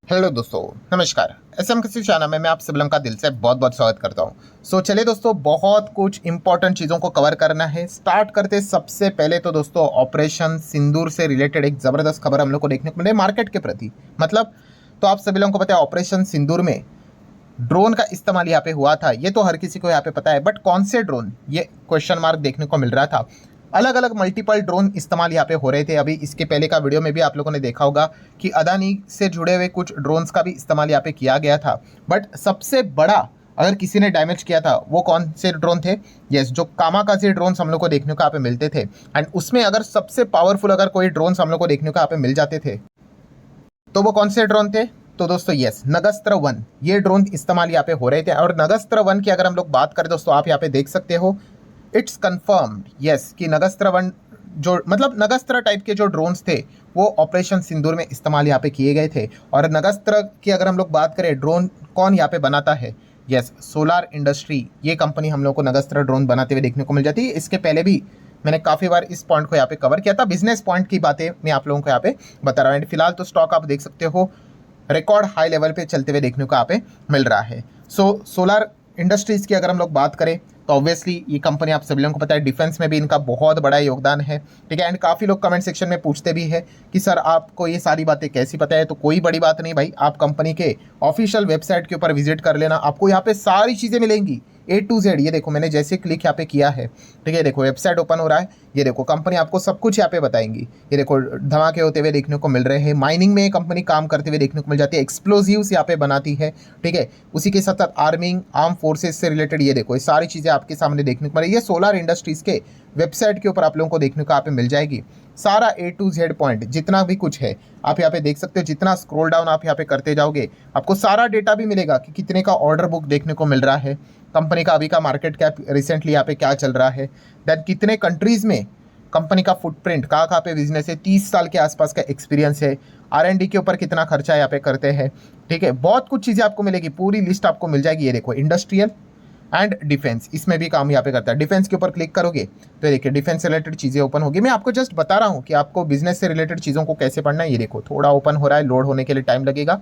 Hello दोस्तों, नमस्कार। SM किसी चैनल में मैं आप सभी लोगों का दिल से बहुत बहुत स्वागत करता हूं। चलिए दोस्तों, बहुत कुछ इंपॉर्टेंट चीज़ों को कवर करना है। स्टार्ट करते सबसे पहले तो दोस्तों ऑपरेशन सिंदूर से रिलेटेड एक ज़बरदस्त खबर हम लोग को देखने को मिले मार्केट के प्रति। मतलब तो आप सभी लोगों को पता है ऑपरेशन सिंदूर में ड्रोन का इस्तेमाल यहाँ पे हुआ था, ये तो हर किसी को यहाँ पे पता है। बट कौन से ड्रोन, ये क्वेश्चन मार्क देखने को मिल रहा था। अलग अलग मल्टीपल ड्रोन इस्तेमाल यहाँ पे हो रहे थे। अभी इसके पहले का वीडियो में भी आप लोगों ने देखा होगा कि अदानी से जुड़े हुए कुछ ड्रोन्स का भी इस्तेमाल यहाँ पे किया गया था। बट सबसे बड़ा अगर किसी ने डैमेज किया था वो कौन से ड्रोन थे? यस, जो कामाकाजी ड्रोन्स हम लोग को देखने को यहाँ पे मिलते थे। एंड उसमें अगर सबसे पावरफुल अगर कोई ड्रोन्स हम लोग को देखने को यहाँ पे मिल जाते थे तो वो कौन से ड्रोन थे? तो दोस्तों यस, नगस्त्र 1 ये ड्रोन इस्तेमाल यहाँ पे हो रहे थे। और नगस्त्र 1 की अगर हम लोग बात करें दोस्तों, आप यहाँ पे देख सकते हो इट्स कंफर्म्ड यस कि नगस्त्र 1 जो मतलब नगस्त्र टाइप के जो ड्रोन्स थे वो ऑपरेशन सिंदूर में इस्तेमाल यहाँ पे किए गए थे। और नगस्त्र की अगर हम लोग बात करें, ड्रोन कौन यहाँ पे बनाता है? यस, सोलार इंडस्ट्री, ये कंपनी हम लोग को नगस्त्र ड्रोन बनाते हुए देखने को मिल जाती है। इसके पहले भी मैंने काफ़ी बार इस पॉइंट को यहाँ पे कवर किया था। बिजनेस पॉइंट की बातें मैं आप लोगों को यहाँ पे बता रहा हूँ। फिलहाल तो स्टॉक आप देख सकते हो रिकॉर्ड हाई लेवल पे चलते हुए देखने को यहाँ पे मिल रहा है। सोलार इंडस्ट्रीज़ की अगर हम लोग बात करें तो ऑब्वियसली ये कंपनी आप सभी लोगों को पता है डिफेंस में भी इनका बहुत बड़ा योगदान है। ठीक है। एंड काफ़ी लोग कमेंट सेक्शन में पूछते भी है कि सर आपको ये सारी बातें कैसी पता है? तो कोई बड़ी बात नहीं भाई, आप कंपनी के ऑफिशियल वेबसाइट के ऊपर विजिट कर लेना, आपको यहाँ पे सारी चीज़ें मिलेंगी A to Z। ये देखो मैंने जैसे क्लिक यहाँ पे किया है, ठीक है, देखो वेबसाइट ओपन हो रहा है, ये देखो कंपनी आपको सब कुछ यहाँ पे बताएंगी। ये देखो धमाके होते हुए देखने को मिल रहे हैं। माइनिंग में कंपनी काम करते हुए देखने को मिल जाती है। एक्सप्लोजिव्स यहाँ पे बनाती है, ठीक है। उसी के साथ साथ आर्म फोर्सेस से रिलेटेड ये देखो ये सारी चीज़ें आपके सामने देखने को मिल रही है। सोलार इंडस्ट्रीज़ के वेबसाइट के ऊपर आप लोगों को देखने को यहाँ पे मिल जाएगी सारा A to Z पॉइंट जितना भी कुछ है आप यहाँ पे देख सकते हो। जितना स्क्रॉल डाउन आप यहाँ पे करते जाओगे आपको सारा डेटा भी मिलेगा कि कितने का ऑर्डर बुक देखने को मिल रहा है, कंपनी का अभी का मार्केट कैप रिसेंटली यहाँ पे क्या चल रहा है, देन कितने कंट्रीज़ में कंपनी का फुटप्रिंट, कहाँ कहाँ पे बिजनेस है, 30 साल के आसपास का एक्सपीरियंस है, R&D के ऊपर कितना खर्चा यहाँ पे करते हैं, ठीक है। बहुत कुछ चीज़ें आपको मिलेगी, पूरी लिस्ट आपको मिल जाएगी। ये देखो इंडस्ट्रियल एंड डिफेंस, इसमें भी काम यहाँ पे करता है। डिफेंस के ऊपर क्लिक करोगे तो देखिए डिफेंस से रिलेटेड चीज़ें ओपन होगी। मैं आपको जस्ट बता रहा हूँ कि आपको बिजनेस से रिलेटेड चीज़ों को कैसे पढ़ना है। ये देखो थोड़ा ओपन हो रहा है, लोड होने के लिए टाइम लगेगा।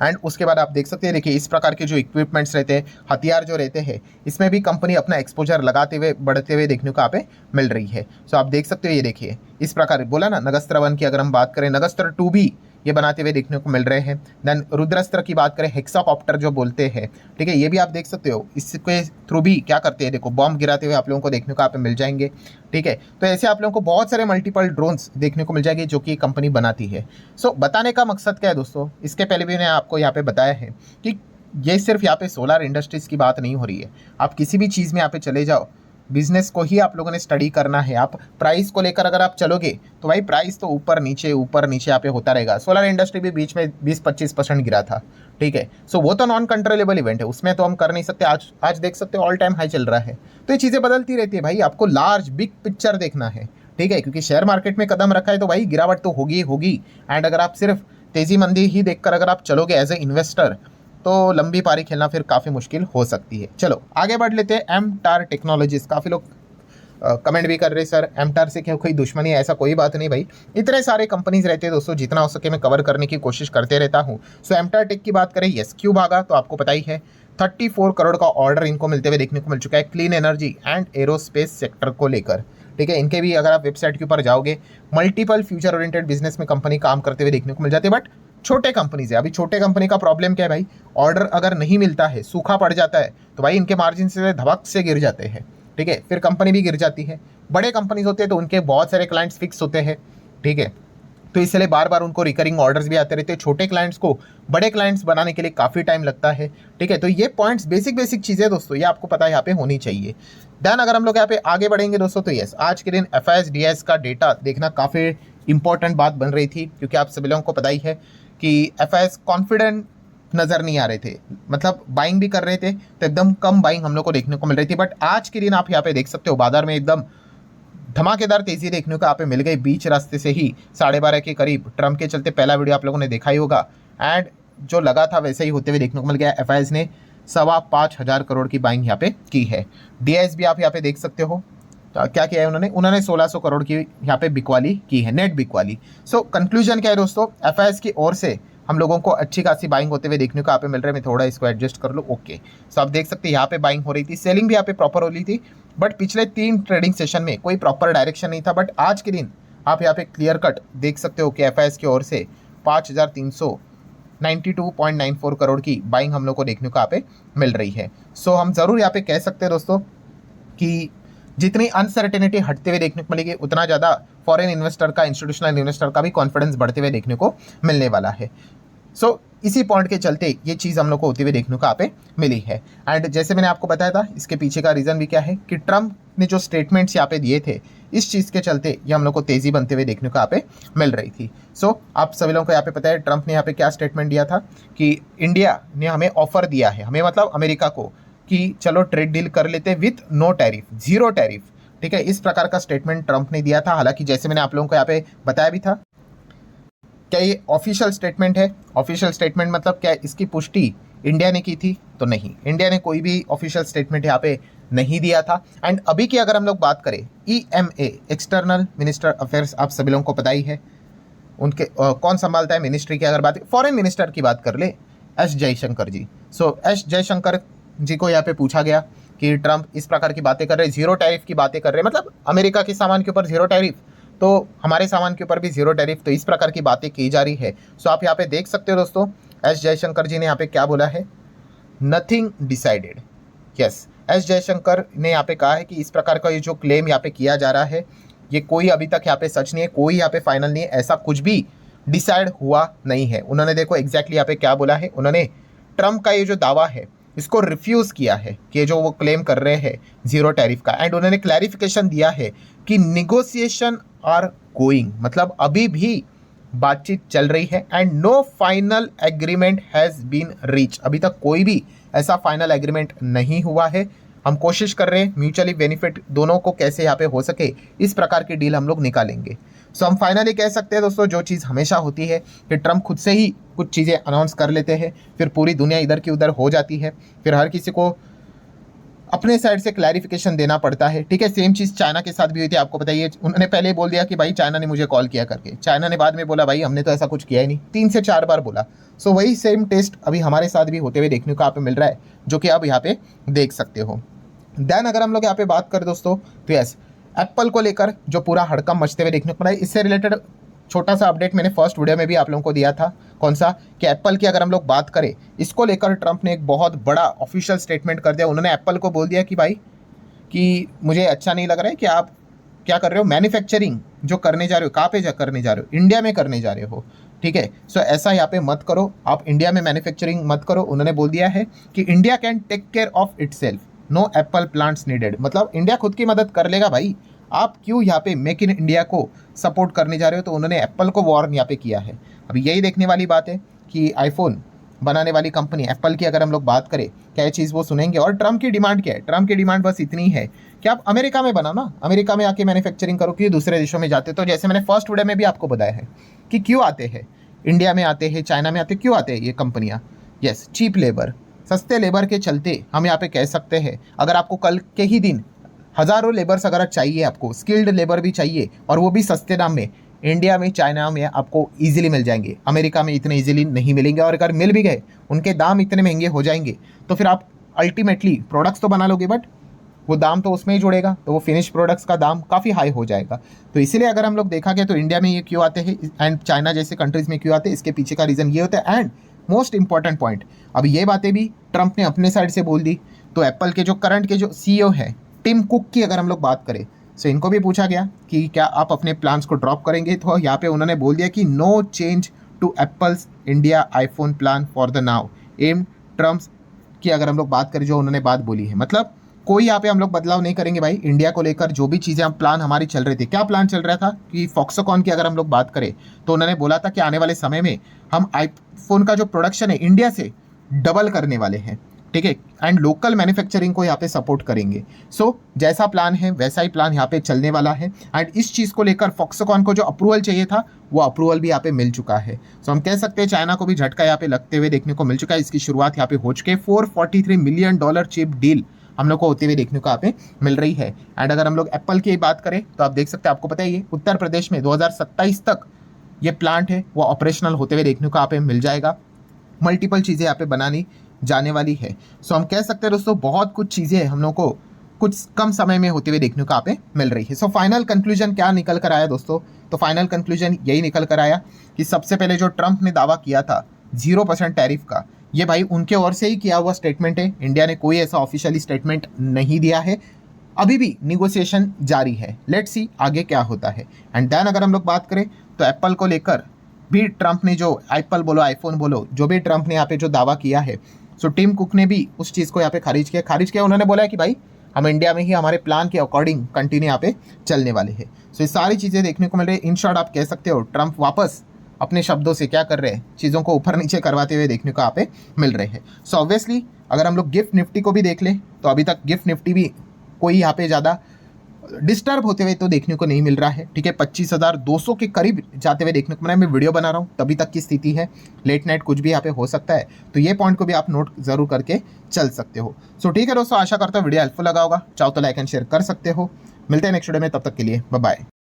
एंड उसके बाद आप देख सकते हैं, देखिए इस प्रकार के जो इक्विपमेंट्स रहते हैं, हथियार जो रहते हैं, इसमें भी कंपनी अपना एक्सपोजर लगाते हुए बढ़ते हुए देखने को यहाँ पे मिल रही है। सो आप देख सकते हो, ये देखिए इस प्रकार बोला ना। नगस्त्र 1 की अगर हम बात करें, नगस्त्र 2 भी ये बनाते हुए देखने को मिल रहे हैं। देन रुद्रस्त्र की बात करें, हेक्साकॉप्टर जो बोलते हैं, ठीक है, ये भी आप देख सकते हो। इसके थ्रू भी क्या करते हैं, देखो बॉम्ब गिराते हुए आप लोगों को देखने को यहाँ पे मिल जाएंगे, ठीक है। तो ऐसे आप लोगों को बहुत सारे मल्टीपल ड्रोन्स देखने को मिल जाएंगे जो कि कंपनी बनाती है। बताने का मकसद क्या है दोस्तों, इसके पहले भी मैंने आपको यहाँ पे बताया है कि ये सिर्फ यहाँ पे सोलार इंडस्ट्रीज़ की बात नहीं हो रही है। आप किसी भी चीज़ में यहाँ पे चले जाओ, बिजनेस को ही आप लोगों ने स्टडी करना है। आप प्राइस को लेकर अगर आप चलोगे तो भाई प्राइस तो ऊपर नीचे यहाँ पे होता रहेगा। सोलर इंडस्ट्री भी बीच में 20-25% गिरा था, ठीक है। वो तो नॉन कंट्रोलेबल इवेंट है, उसमें तो हम कर नहीं सकते। आज देख सकते हो ऑल टाइम हाई चल रहा है। तो ये चीज़ें बदलती रहती है भाई, आपको लार्ज बिग पिक्चर देखना है, ठीक है, क्योंकि शेयर मार्केट में कदम रखा है तो भाई गिरावट तो होगी ही होगी। एंड अगर आप सिर्फ तेजी मंदी ही देखकर अगर आप चलोगे एज ए इन्वेस्टर तो लंबी पारी खेलना फिर काफ़ी मुश्किल हो सकती है। चलो आगे बढ़ लेते हैं। एमटार टेक्नोलॉजीज, काफ़ी लोग कमेंट भी कर रहे हैं सर एमटार से क्या कोई दुश्मनी है? ऐसा कोई बात नहीं भाई, इतने सारे कंपनीज रहते हैं दोस्तों, जितना हो सके मैं कवर करने की कोशिश करते रहता हूँ। एमटार टेक की बात करें, यस क्यों भागा तो आपको पता ही है। 34 करोड़ का ऑर्डर इनको मिलते हुए देखने को मिल चुका है clean energy and aerospace sector को लेकर, ठीक है। इनके भी अगर आप वेबसाइट के ऊपर जाओगे, मल्टीपल फ्यूचर ओरिएंटेड बिजनेस में कंपनी काम करते हुए देखने को मिल जाती है। बट छोटे कंपनीज है। अभी छोटे कंपनी का प्रॉब्लम क्या है भाई, ऑर्डर अगर नहीं मिलता है, सूखा पड़ जाता है तो भाई इनके मार्जिन से धबक से गिर जाते हैं, ठीक है, फिर कंपनी भी गिर जाती है। बड़े कंपनीज होते हैं तो उनके बहुत सारे क्लाइंट्स फिक्स होते हैं, ठीक है, तो इसलिए बार बार उनको रिकरिंग ऑर्डर्स भी आते रहते हैं। छोटे क्लाइंट्स को बड़े क्लाइंट्स बनाने के लिए काफ़ी टाइम लगता है, ठीक है। तो ये पॉइंट्स बेसिक चीज़ें दोस्तों, ये आपको पता है यहाँ पे होनी चाहिए। देन अगर हम लोग यहाँ पे आगे बढ़ेंगे दोस्तों तो यस, आज के दिन FIS-DIS का डेटा देखना काफ़ी इंपॉर्टेंट बात बन रही थी, क्योंकि आप सभी लोगों को पता ही है कि FIS कॉन्फिडेंट नज़र नहीं आ रहे थे, मतलब बाइंग भी कर रहे थे तो एकदम कम बाइंग हम लोग को देखने को मिल रही थी। बट आज के दिन आप यहाँ पे देख सकते हो बाजार में एकदम धमाकेदार तेजी देखने को यहाँ पे मिल गई। बीच रास्ते से ही 12:30 के करीब, ट्रम्प के चलते पहला वीडियो आप लोगों ने देखा ही होगा। एंड जो लगा था वैसे ही होते हुए देखने को मिल गया। FIS ने 5,25,000 करोड़ की बाइंग यहाँ पे की है। DIS भी आप यहाँ पे देख सकते हो क्या किया है उन्होंने 1600 करोड़ की यहाँ पे बिकवाली की है, नेट बिकवाली। कंक्लूजन क्या है दोस्तों, FIS की ओर से हम लोगों को अच्छी खासी बाइंग होते हुए देखने को यहाँ पे मिल रहा है। मैं थोड़ा इसको एडजस्ट कर लूँ, ओके। सो आप देख सकते हैं यहाँ पे बाइंग हो रही थी, सेलिंग भी यहाँ पे प्रॉपर हो रही थी, बट पिछले 3 ट्रेडिंग सेशन में कोई प्रॉपर डायरेक्शन नहीं था। बट आज के दिन आप यहाँ पे क्लियर कट देख सकते हो कि एफआईएस की ओर से 5392.94 करोड़ की बाइंग हम लोग को देखने को यहाँ पे मिल रही है। सो हम जरूर यहाँ पे कह सकते हैं दोस्तों कि जितनी अनसर्टेनिटी हटते हुए देखने को मिलेगी, उतना ज़्यादा फॉरेन इन्वेस्टर का, इंस्टीट्यूशनल इन्वेस्टर का भी कॉन्फिडेंस बढ़ते हुए देखने को मिलने वाला है। सो इसी पॉइंट के चलते ये चीज़ हम लोग को होती हुई देखने को यहाँ पे मिली है। एंड जैसे मैंने आपको बताया था, इसके पीछे का रीज़न भी क्या है कि ट्रम्प ने जो स्टेटमेंट्स यहाँ पे दिए थे, इस चीज़ के चलते ये हम लोग को तेज़ी बनते हुए देखने को यहाँ पे मिल रही थी। सो आप सभी लोगों को यहाँ पे पता है ट्रम्प ने यहाँ पे क्या स्टेटमेंट दिया था कि इंडिया ने हमें ऑफर दिया है, हमें मतलब अमेरिका को, कि चलो ट्रेड डील कर लेते with no tariff, zero tariff, ठीक है। इस प्रकार का स्टेटमेंट ट्रम्प ने दिया था। हालांकि जैसे मैंने आप लोगों को यहाँ पे बताया भी था, क्या ये ऑफिशियल स्टेटमेंट है? ऑफिशियल स्टेटमेंट मतलब क्या इसकी पुष्टि इंडिया ने की थी? तो नहीं, इंडिया ने कोई भी ऑफिशियल स्टेटमेंट यहाँ पे नहीं दिया था। एंड अभी की अगर हम लोग बात करें, EMA एक्सटर्नल मिनिस्टर अफेयर्स आप सभी लोगों को पता ही है, उनके कौन संभालता है मिनिस्ट्री की? अगर बात फॉरेन मिनिस्टर की बात कर ले, एस जयशंकर जी। सो एस जयशंकर जी को यहाँ पे पूछा गया कि ट्रम्प इस प्रकार की बातें कर रहे, जीरो टैरिफ की बातें कर रहे, मतलब अमेरिका के सामान के ऊपर जीरो टैरिफ, तो हमारे सामान के ऊपर भी जीरो टैरिफ, तो इस प्रकार की बातें की जा रही है। सो आप यहाँ पे देख सकते हो दोस्तों, एस जयशंकर जी ने यहाँ पे क्या बोला है, nothing decided. Yes, S Jaishankar ने यहाँ पे कहा है कि इस प्रकार का ये जो क्लेम यहाँ पे किया जा रहा है, ये कोई अभी तक यहाँ पे सच नहीं है, कोई यहाँ पे फाइनल नहीं है, ऐसा कुछ भी डिसाइड हुआ नहीं है। उन्होंने देखो एग्जैक्टली यहाँ पे क्या बोला है, उन्होंने ट्रम्प का ये जो दावा है इसको रिफ्यूज़ किया है कि ये जो वो क्लेम कर रहे हैं जीरो टैरिफ का। एंड उन्होंने क्लैरिफिकेशन दिया है कि निगोशिएशन आर गोइंग, मतलब अभी भी बातचीत चल रही है। And no final agreement has been reach, अभी तक कोई भी ऐसा फाइनल एग्रीमेंट नहीं हुआ है। हम कोशिश कर रहे हैं म्यूचुअली बेनिफिट दोनों को कैसे यहाँ पे हो सके, इस प्रकार की डील हम लोग निकालेंगे। सो हम फाइनली कह सकते हैं दोस्तों, जो चीज़ हमेशा होती है कि ट्रम्प खुद से ही कुछ चीज़ें अनाउंस कर लेते हैं, फिर पूरी दुनिया इधर की उधर हो जाती है, फिर हर किसी को अपने साइड से क्लैरिफिकेशन देना पड़ता है, ठीक है। सेम चीज़ चाइना के साथ भी हुई थी, आपको बताइए। उन्होंने पहले बोल दिया कि भाई चाइना ने मुझे कॉल किया करके, चाइना ने बाद में बोला भाई हमने तो ऐसा कुछ किया ही नहीं, 3 से 4 बार बोला। सो वही सेम टेस्ट अभी हमारे साथ भी होते हुए देखने को यहाँ पे मिल रहा है, जो कि आप यहाँ पे देख सकते हो। देन अगर हम लोग यहाँ पे बात करें दोस्तों, तो यस, एप्पल को लेकर जो पूरा हड़कंप मचते हुए देखने को मिला है, इससे रिलेटेड छोटा सा अपडेट मैंने फर्स्ट वीडियो में भी आप लोगों को दिया था। कौन सा? कि एप्पल की अगर हम लोग बात करें, इसको लेकर ट्रम्प ने एक बहुत बड़ा ऑफिशियल स्टेटमेंट कर दिया। उन्होंने एप्पल को बोल दिया कि भाई कि मुझे अच्छा नहीं लग रहा है कि आप क्या कर रहे हो, मैन्युफैक्चरिंग जो करने जा रहे हो, कहाँ पे करने जा रहे हो, इंडिया में करने जा रहे हो, ठीक है। सो ऐसा यहाँ पे मत करो, आप इंडिया में मैन्युफैक्चरिंग मत करो। उन्होंने बोल दिया है कि India can take care of itself, no Apple plants needed, मतलब इंडिया खुद की मदद कर लेगा भाई, आप क्यों यहाँ पे मेक इन इंडिया को सपोर्ट करने जा रहे हो। तो उन्होंने एप्पल को वार्न यहाँ पे किया है। अभी यही देखने वाली बात है कि आईफोन बनाने वाली कंपनी एप्पल की अगर हम लोग बात करें, क्या ये चीज़ वो सुनेंगे। और ट्रम्प की डिमांड क्या है? ट्रम्प की डिमांड बस इतनी है कि आप अमेरिका में बनाओ ना, अमेरिका में आके मैन्युफैक्चरिंग करो, क्यों दूसरे देशों में जाते। तो जैसे मैंने फर्स्ट वीडियो में भी आपको बताया है कि क्यों आते हैं इंडिया में, आते हैं चाइना में, आते क्यों आते हैं ये कंपनियाँ? यस, चीप लेबर, सस्ते लेबर के चलते हम यहाँ पे कह सकते हैं, अगर आपको कल के ही दिन हज़ारों लेबर्स अगर चाहिए, आपको स्किल्ड लेबर भी चाहिए और वो भी सस्ते दाम में, इंडिया में, चाइना में आपको इजीली मिल जाएंगे। अमेरिका में इतने इजीली नहीं मिलेंगे, और अगर मिल भी गए उनके दाम इतने महंगे हो जाएंगे, तो फिर आप अल्टीमेटली प्रोडक्ट्स तो बना लोगे बट वो दाम तो उसमें ही जुड़ेगा, तो वो फिनिश प्रोडक्ट्स का दाम काफ़ी हाई हो जाएगा। तो इसीलिए अगर हम लोग देखा गया तो इंडिया में ये क्यों आते हैं एंड चाइना जैसे कंट्रीज़ में क्यों आते हैं, इसके पीछे का रीज़न ये होता है। एंड मोस्ट इंपॉर्टेंट पॉइंट, अब ये बातें भी ट्रम्प ने अपने साइड से बोल दी, तो एप्पल के जो करंट के जो CEO है टिम कुक की अगर हम लोग बात करें, सो इनको भी पूछा गया कि क्या आप अपने प्लान्स को ड्रॉप करेंगे, तो यहाँ पे उन्होंने बोल दिया कि no change to Apple's India iPhone plan for the now एम ट्रम्प्स की अगर हम लोग बात करें, जो उन्होंने बात बोली है, मतलब कोई यहाँ पे हम लोग बदलाव नहीं करेंगे भाई। इंडिया को लेकर जो भी चीज़ें हम प्लान हमारी चल रही थी, क्या प्लान चल रहा था कि फॉक्सकॉन की अगर हम लोग बात करें, तो उन्होंने बोला था कि आने वाले समय में हम आईफोन का जो प्रोडक्शन है इंडिया से डबल करने वाले हैं, ठीक है, एंड लोकल मैन्युफैक्चरिंग को यहाँ पे सपोर्ट करेंगे। सो जैसा प्लान है वैसा ही प्लान यहाँ पे चलने वाला है। एंड इस चीज़ को लेकर फॉक्सकॉन को जो अप्रूवल चाहिए था, वो अप्रूवल भी यहाँ पे मिल चुका है। सो हम कह सकते हैं चाइना को भी झटका यहाँ पे लगते हुए देखने को मिल चुका है। इसकी शुरुआत यहाँ पे हो चुके $443 मिलियन चिप डील हम लोग को होते हुए देखने को यहाँ पे मिल रही है। एंड अगर हम लोग एप्पल की बात करें, तो आप देख सकते हैं, आपको पता है ये उत्तर प्रदेश में 2027 तक ये प्लांट है वो ऑपरेशनल होते हुए देखने को यहाँ पे मिल जाएगा। मल्टीपल चीज़ें यहाँ पे बनानी जाने वाली है। सो हम कह सकते हैं दोस्तों बहुत कुछ चीज़ें हम लोग को कुछ कम समय में होते हुए देखने को यहाँ पे मिल रही है। सो फाइनल कंक्लूजन क्या निकल कर आया दोस्तों? तो फाइनल कंक्लूजन यही निकल कर आया कि सबसे पहले जो ट्रंप ने दावा किया था 0% टैरिफ का, ये भाई उनके ओर से ही किया हुआ स्टेटमेंट है। इंडिया ने कोई ऐसा ऑफिशियली स्टेटमेंट नहीं दिया है। अभी भी निगोशिएशन जारी है, लेट्स सी आगे क्या होता है। एंड देन अगर हम लोग बात करें तो एप्पल को लेकर भी ट्रंप ने जो एप्पल बोलो आईफोन बोलो जो भी ट्रंप ने यहाँ पे जो दावा किया है, सो टिम कुक ने भी उस चीज़ को यहाँ पे खारिज किया। उन्होंने बोला है कि भाई हम इंडिया में ही हमारे प्लान के अकॉर्डिंग कंटिन्यू यहाँ पे चलने वाले हैं। सो ये सारी चीज़ें देखने को मिल रही है। इन शॉर्ट आप कह सकते हो ट्रंप वापस अपने शब्दों से क्या कर रहे हैं, चीज़ों को ऊपर नीचे करवाते हुए देखने को यहाँ पे मिल रहे हैं। सो ऑब्वियसली अगर हम लोग गिफ्ट निफ्टी को भी देख लें तो अभी तक गिफ्ट निफ्टी भी कोई यहाँ पे ज़्यादा डिस्टर्ब होते हुए तो देखने को नहीं मिल रहा है। ठीक है, 25,200 के करीब जाते हुए देखने को मिला। मैं वीडियो बना रहा हूँ तभी तक की स्थिति है, लेट नाइट कुछ भी यहाँ पे हो सकता है, तो ये पॉइंट को भी आप नोट जरूर करके चल सकते हो। सो ठीक है दोस्तों, आशा करता हूँ वीडियो हेल्पफुल लगा होगा। चाहो तो लाइक एंड शेयर कर सकते हो। मिलते हैं नेक्स्ट वीडियो में, तब तक के लिए बाय बाय।